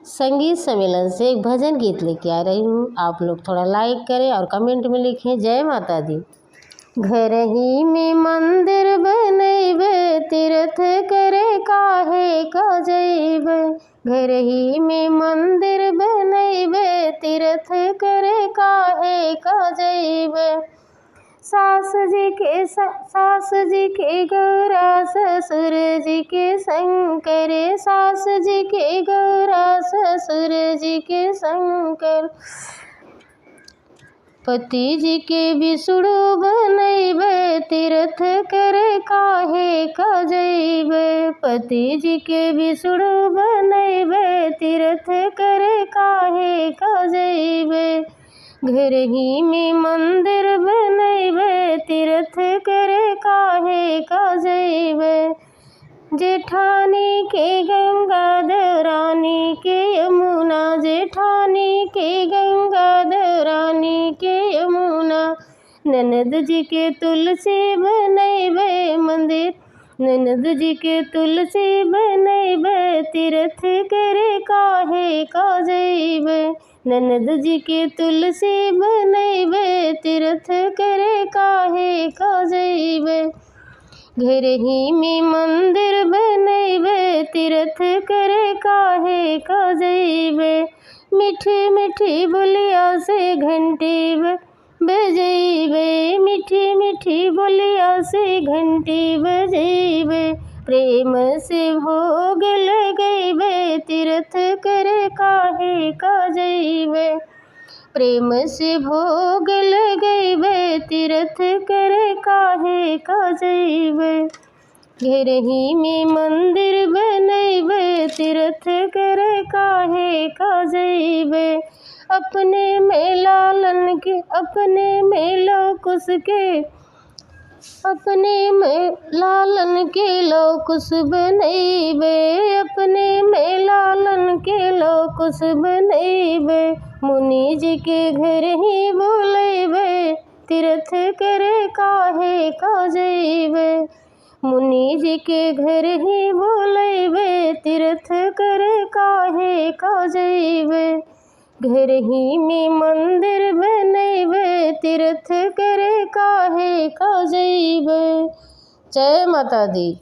संगीत सम्मेलन से एक भजन गीत लेके आ रही हूँ। आप लोग थोड़ा लाइक करें और कमेंट में लिखें जय माता दी। घर ही में मंदिर बनैबे, तीर्थ करे काहे का जैबे। घर ही में मंदिर बनैबे, तीर्थ करे काहे का जैबे। सास जी के गौरा, ससुर जी के शंकर। सास जी के गौरा, ससुर जी के शंकर। पति जी के बिसुड़ो बनैबे, तीर्थ करे काहे का जैबे। पति जी के बिसुड़ो बनैबे, तीर्थ करे काहे का जैबे। घर ही में मंदिर बनैबे, तीर्थ करे काहे का जैबे। जेठानी के गंगा, देवरानी के यमुना। जेठानी के गंगा, देवरानी के यमुना। ननद जी के तुलसी बनैबे मंदिर। ननद जी के तुलसी बनैबे, तीर्थ करे काहे का जैबे। ननद जी के तुलसी बनैबे, तीर्थ करे काहे का जैबे। घर ही में मंदिर बनैबे, तीर्थ करे काहे का जैबे। मीठी मीठी बोलिया से घंटी बजैबे। मीठी मीठी बोलिया से घंटी बजैबे। प्रेम से भोग लगैबे, तीर्थ करे काहे का जैबे। प्रेम से भोग लगैबे, तीर्थ करे काहे का जैबे। घर ही में मंदिर बनैबे, तीर्थ करे काहे का जैबे। अपने में लालन के, अपने में लौकुश के। अपने में लालन के लौकुश बनैबे। अपने में लालन के लौकुश बनैबे। मुनि जी के घर ही बोलैबे, तीर्थ करे काहे का जैबे। मुनि जी के घर ही बोलैबे, तीर्थ करे काहे का जैबे। घर ही में मंदिर बनैबे, तीर्थ करे काहे का जैबे। जय माता दी।